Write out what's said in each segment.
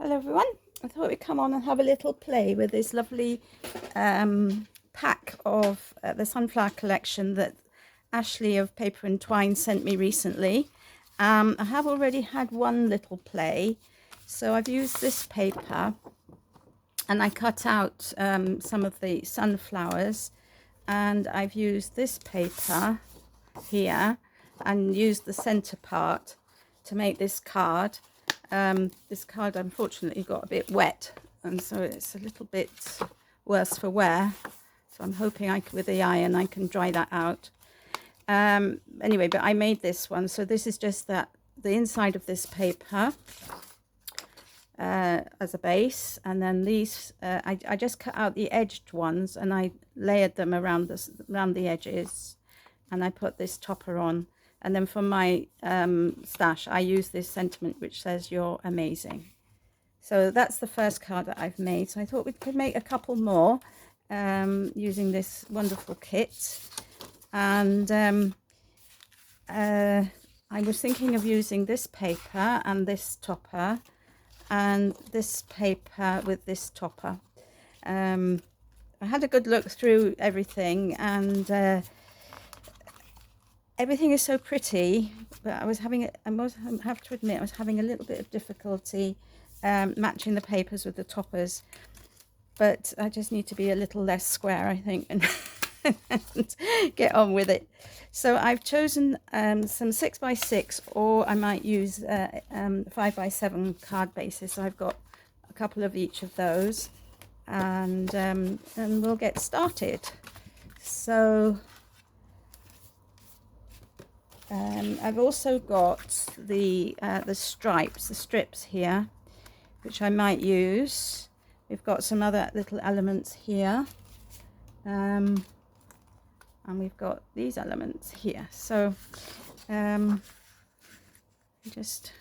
Hello everyone, I thought we'd come on and have a little play with this lovely pack of the Sunflower collection that Ashley of Paper and Twine sent me recently. I have already had one little play, so I've used this paper and I cut out some of the sunflowers, and I've used this paper here and used the center part to make this card. This card unfortunately got a bit wet, and so it's a little bit worse for wear. So I'm hoping with the iron I can dry that out. Anyway, but I made this one. So this is just the inside of this paper as a base, and then these I just cut out the edged ones and I layered them around the edges, and I put this topper on. And then for my stash, I use this sentiment which says, "You're amazing." So that's the first card that I've made. So I thought we could make a couple more using this wonderful kit. And I was thinking of using this paper and this topper and this paper with this topper. I had a good look through everything, and everything is so pretty, but I have to admit, I was having a little bit of difficulty matching the papers with the toppers. But I just need to be a little less square, I think, and get on with it. So I've chosen some 6x6, or I might use 5x7 card bases. So I've got a couple of each of those, and we'll get started. So I've also got the strips here, which I might use. We've got some other little elements here, and we've got these elements here. So I'm just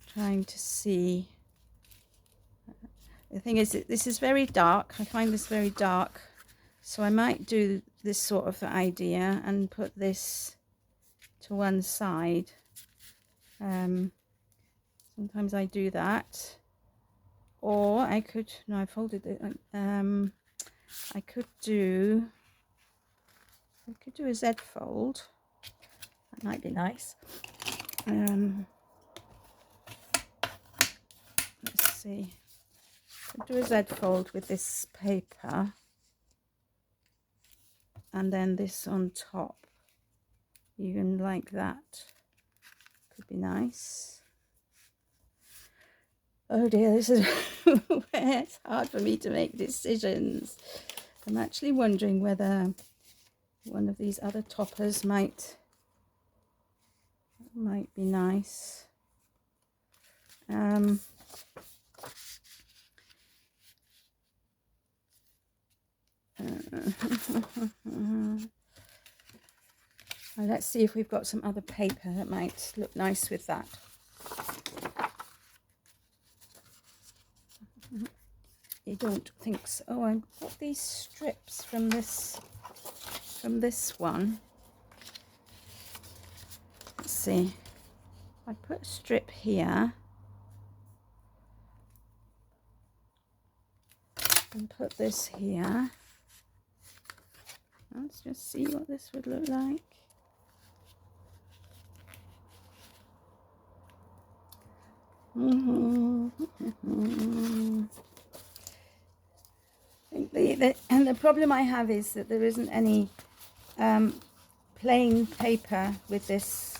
trying to see. The thing is, this is very dark. I find this very dark, so I might do this sort of idea and put this to one side. Sometimes I do that, or I could, no, I folded it. I could do a Z fold. That might be nice. Let's see. I'll do a Z fold with this paper, and then this on top, even like that. Could be nice. Oh dear, this is it's hard for me to make decisions. I'm actually wondering whether one of these other toppers might be nice. Let's see if we've got some other paper that might look nice with that. You don't think so? Oh, I've got these strips from this one. Let's see. I put a strip here and put this here. Let's just see what this would look like. And the problem I have is that there isn't any plain paper with this,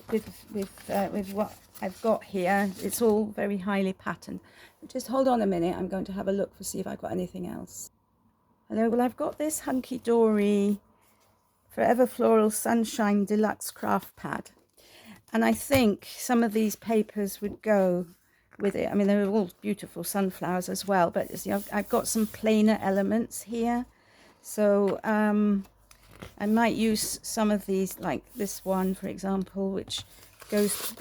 with what I've got here. It's all very highly patterned. Just hold on a minute. I'm going to have a look to see if I've got anything else. Hello. Well, I've got this Hunky Dory Forever Floral Sunshine Deluxe Craft Pad, and I think some of these papers would go with it. I mean, they're all beautiful sunflowers as well, but you know, I've got some plainer elements here, so I might use some of these, like this one, for example, which goes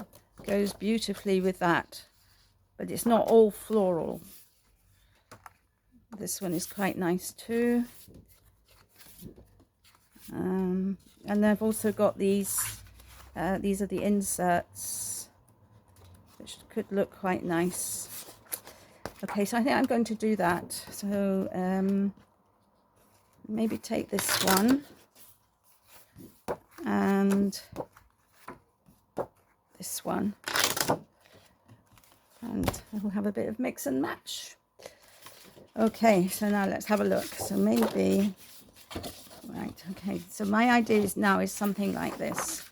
beautifully with that, but it's not all floral. This one is quite nice too. And I've also got these are the inserts that which could look quite nice. Okay, so I think I'm going to do that. So maybe take this one and this one, and we'll have a bit of mix and match. Okay, so now let's have a look. So maybe, right, okay, so my idea is now is something like this.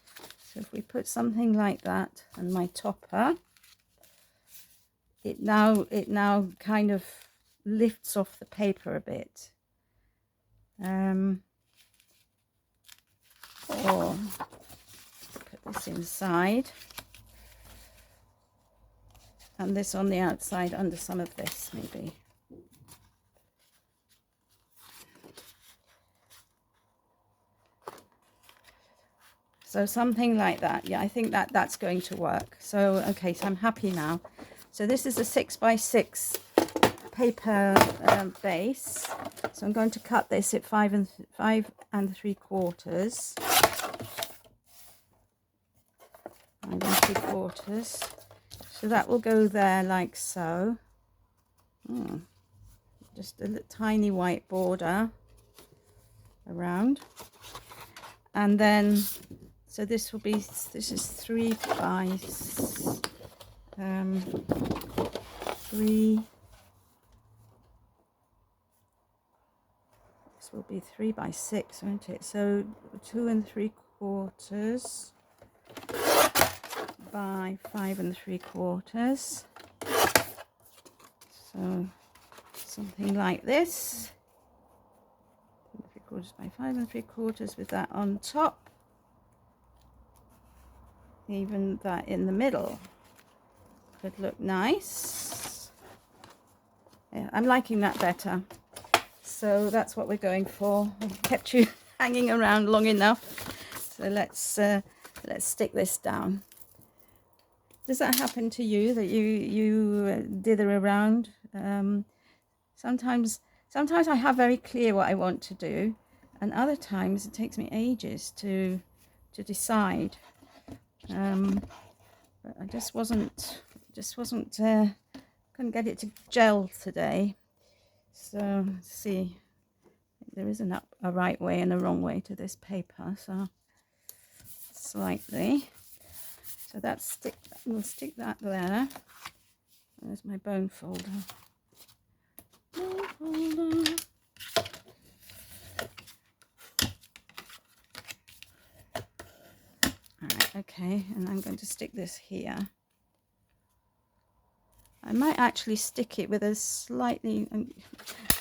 So if we put something like that and my topper, it now kind of lifts off the paper a bit. Or put this inside and this on the outside under some of this maybe. So something like that. Yeah, I think that's going to work. So, okay, so I'm happy now. So this is a 6x6 paper base. So I'm going to cut this at 5 3/4. 5 3/4. So that will go there like so. Just a tiny white border around. And then, so this will be, this is 3 by 3. This will be 3 by 6, won't it? So 2 3/4 by 5 3/4. So something like this. 3/4 by 5 3/4 with that on top. Even that in the middle could look nice. Yeah, I'm liking that better. So that's what we're going for. I've kept you hanging around long enough. So let's stick this down. Does that happen to you, that you dither around? Sometimes I have very clear what I want to do, and other times it takes me ages to decide. But I just wasn't couldn't get it to gel today. So let's see, there isn't a right way and a wrong way to this paper. So slightly. So we'll stick that there. There's my bone folder. Alright, okay, and I'm going to stick this here. I might actually stick it with a slightly,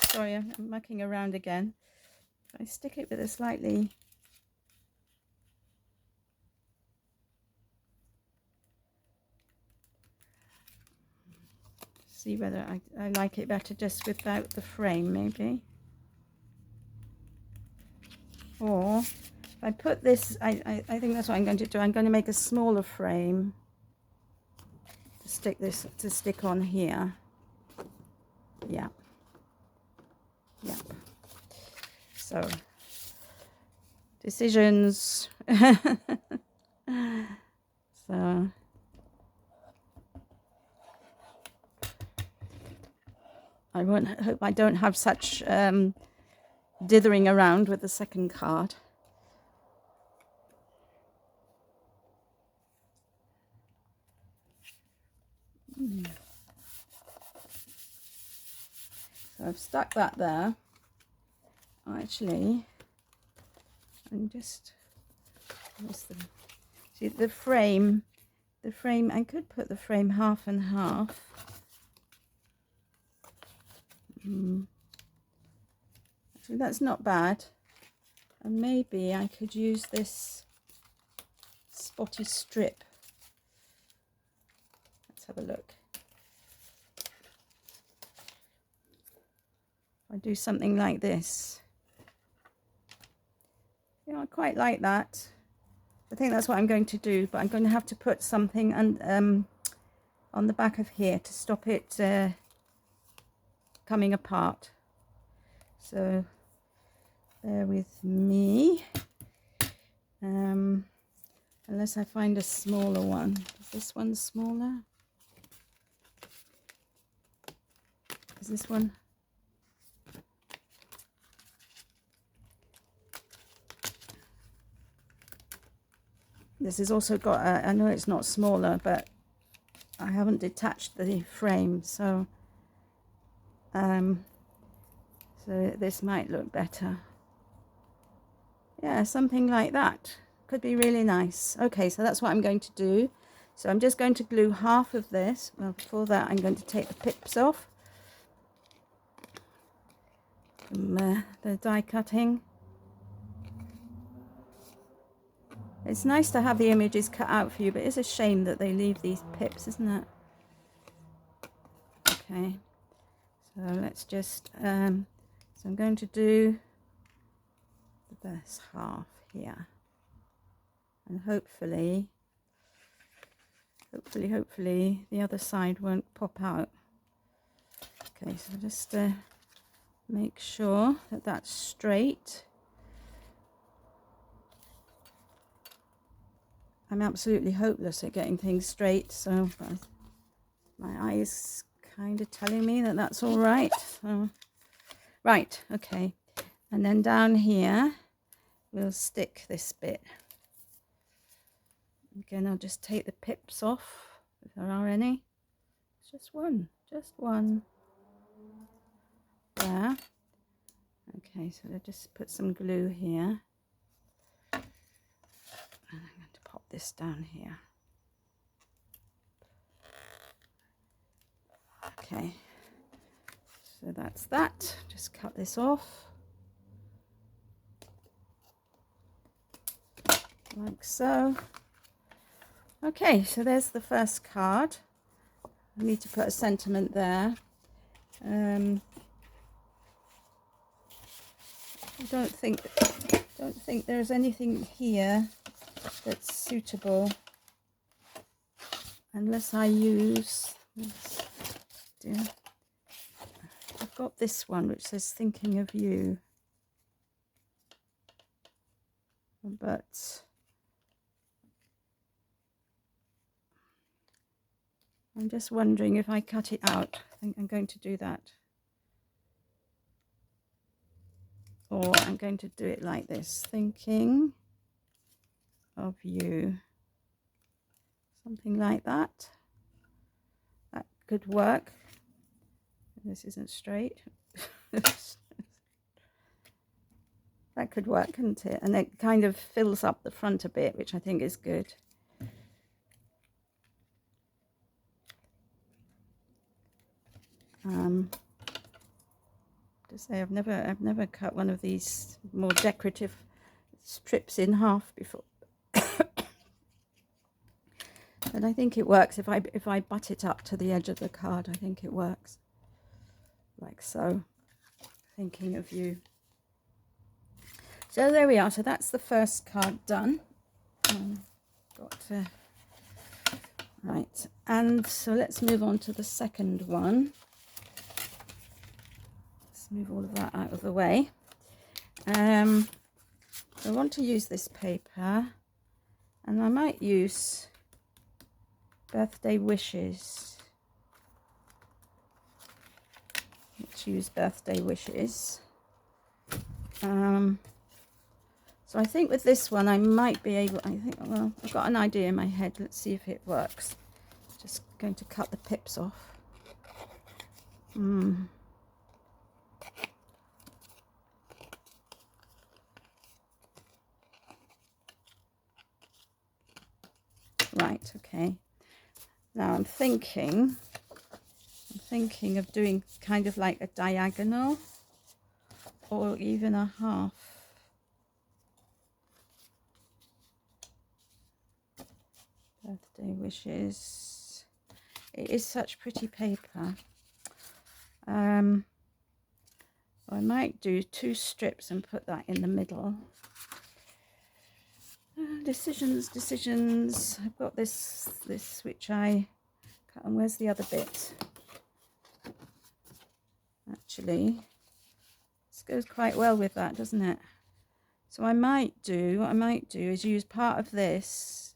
sorry, I'm mucking around again. I stick it with a slightly, see whether I like it better just without the frame maybe. Or if I put this, I think that's what I'm going to do. I'm going to make a smaller frame to stick on here. Yeah. Yep. So decisions. So I hope I don't have such dithering around with the second card. So I've stuck that there. Actually, I'm just, see the frame, I could put the frame half and half. Actually, that's not bad. And maybe I could use this spotty strip. Let's have a look. I do something like this. Yeah, I quite like that. I think that's what I'm going to do, but I'm going to have to put something on the back of here to stop it coming apart. So bear with me. Unless I find a smaller one. Is this one smaller? Is this one? This has also got I know it's not smaller, but I haven't detached the frame, so this might look better. Yeah, something like that could be really nice. Okay, so that's what I'm going to do. So I'm just going to glue half of this. Well, before that, I'm going to take the pips off from the die cutting. It's nice to have the images cut out for you, but it's a shame that they leave these pips, isn't it? Okay, so let's just, so I'm going to do this half here, and hopefully the other side won't pop out. Okay, so just make sure that that's straight. I'm absolutely hopeless at getting things straight, so my eyes kind of telling me that that's all right. So, right, okay, and then down here we'll stick this bit. Again, I'll just take the pips off if there are any. It's just one there. Okay, so I'll just put some glue here. And I'm going to pop this down here. Okay, so that's that. Just cut this off. Like so. Okay, so there's the first card. I need to put a sentiment there. I don't think there's anything here that's suitable unless I use this. I've got this one which says thinking of you, but I'm just wondering if I cut it out. I think I'm going to do that, or I'm going to do it like this, thinking of you, something like that. That could work. This isn't straight. That could work, couldn't it? And it kind of fills up the front a bit, which I think is good. To say I've never cut one of these more decorative strips in half before. But I think it works if I butt it up to the edge of the card. I think it works like so. Thinking of you. So there we are. So that's the first card done. Right, and so let's move on to the second one. Let's move all of that out of the way. I want to use this paper, and I might use Birthday Wishes. Let's use Birthday Wishes. So I think with this one I might be able, well, I've got an idea in my head. Let's see if it works. Just going to cut the pips off. Right, okay. Now I'm thinking of doing kind of like a diagonal or even a half. Birthday Wishes. It is such pretty paper. I might do 2 strips and put that in the middle. Decisions. I've got this which I cut, and where's the other bit? Actually, this goes quite well with that, doesn't it? So what I might do is use part of this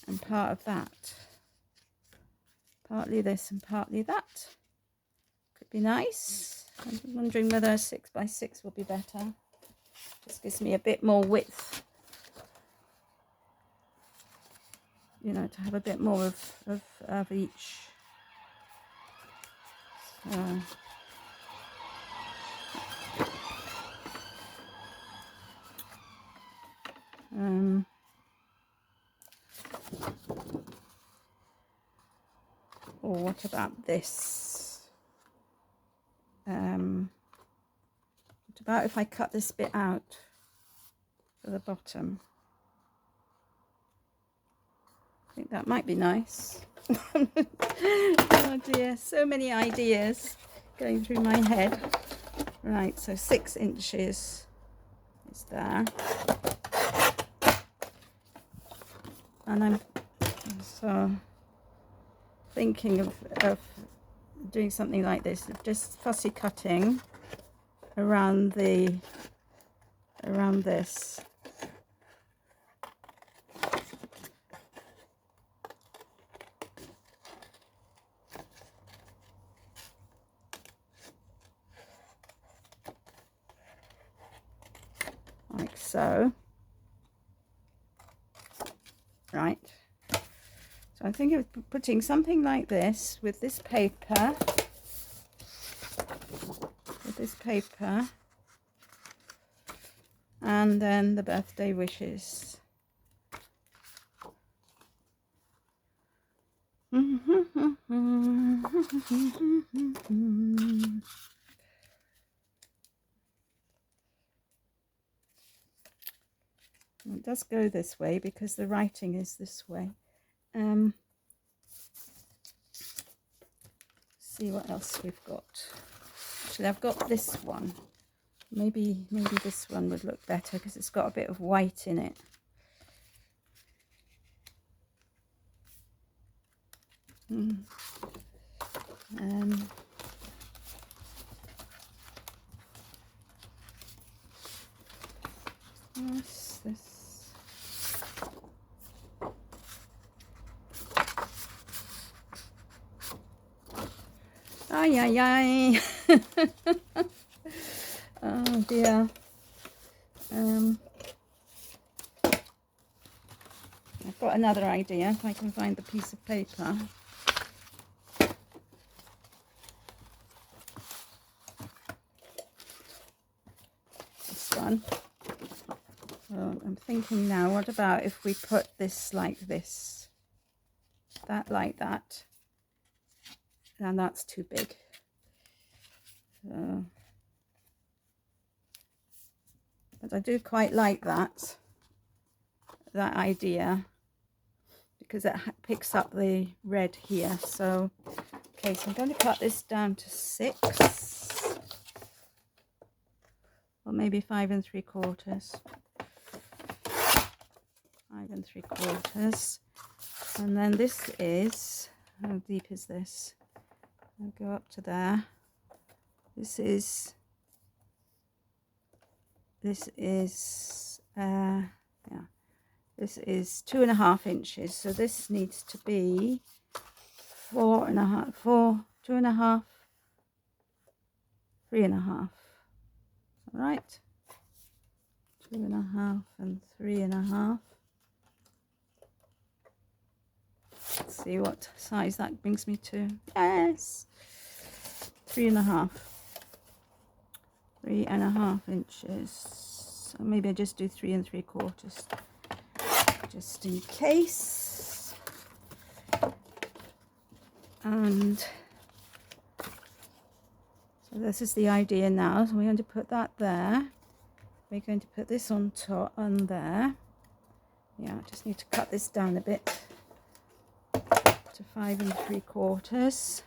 and part of that. Partly this and partly that. be nice. I'm wondering whether a 6x6 will be better. Just gives me a bit more width, you know, to have a bit more of each. So, or what about this? What about if I cut this bit out for the bottom? I think that might be nice. Oh dear, so many ideas going through my head. Right, so 6 inches is there. And I'm so thinking of doing something like this, just fussy cutting around this. Like so. Right. So I'm thinking of putting something like this with this paper. And then the birthday wishes. It does go this way because the writing is this way. See what else we've got. Actually, I've got this one. Maybe this one would look better because it's got a bit of white in it. What's this? Ay, ay, ay. Oh dear. I've got another idea if I can find the piece of paper. This one. So I'm thinking now, what about if we put this like this? That like that. And that's too big. So, but I do quite like that idea because it picks up the red here. So, okay, so I'm going to cut this down to 6, or maybe 5 3/4. 5 3/4, and then this is, how deep is this? I'll go up to there. This is yeah, this is 2.5 inches, so this needs to be 4.5, 2.5, 3.5. All right, 2.5 and 3.5. Let's see what size that brings me to. Yes, 3.5. 3.5 inches. So maybe I just do 3 3/4, just in case. And so this is the idea now. So we're going to put that there. We're going to put this on top, on there. Yeah, I just need to cut this down a bit to 5 3/4.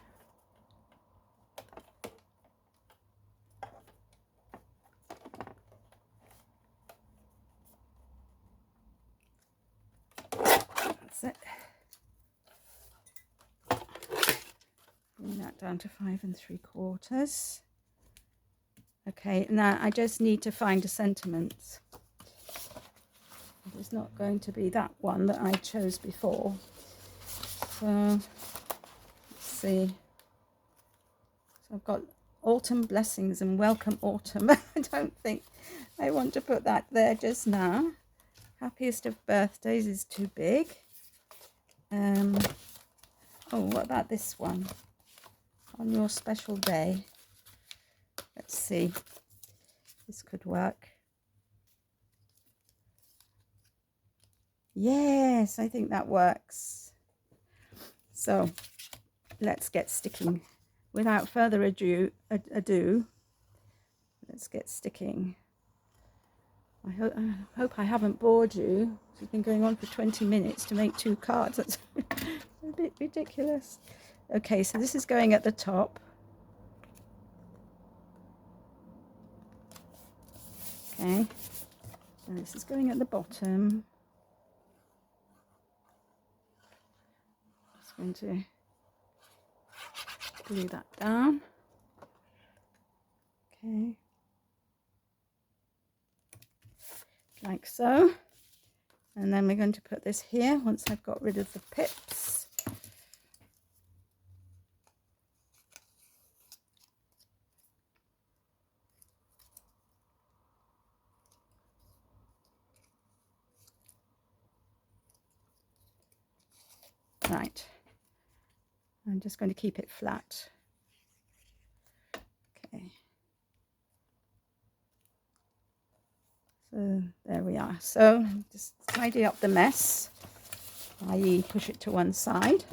That's it. Bring that down to 5 3/4. Okay, now I just need to find a sentiment. It's not going to be that one that I chose before. So let's see. So I've got autumn blessings and welcome autumn. I don't think I want to put that there just now. Happiest of birthdays is too big. Oh, what about this one? On your special day. Let's see. This could work. Yes, I think that works. So let's get sticking. Without further ado, let's get sticking. I hope I haven't bored you. We've been going on for 20 minutes to make 2 cards. That's a bit ridiculous. Okay, so this is going at the top. Okay, and this is going at the bottom. Just going to glue that down. Okay, like so. And then we're going to put this here once I've got rid of the pips. Right, I'm just going to keep it flat. Okay, so there we are. So just tidy up the mess, i.e. push it to one side.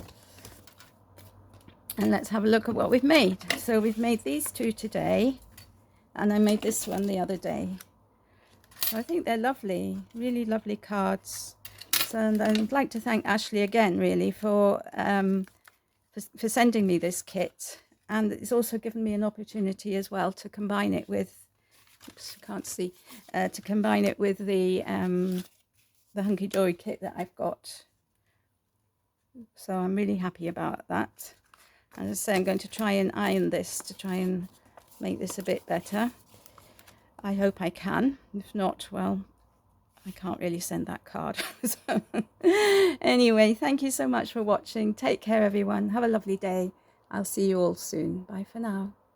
And let's have a look at what we've made. So we've made these 2 today, and I made this one the other day. So I think they're lovely, really lovely cards. So, and I'd like to thank Ashley again, really, for sending me this kit. And it's also given me an opportunity as well to combine it with, oops, I can't see, to combine it with the Hunky Dory kit that I've got. So I'm really happy about that. As I say, I'm going to try and iron this to try and make this a bit better. I hope I can. If not, well, I can't really send that card. So, anyway, thank you so much for watching. Take care, everyone. Have a lovely day. I'll see you all soon. Bye for now.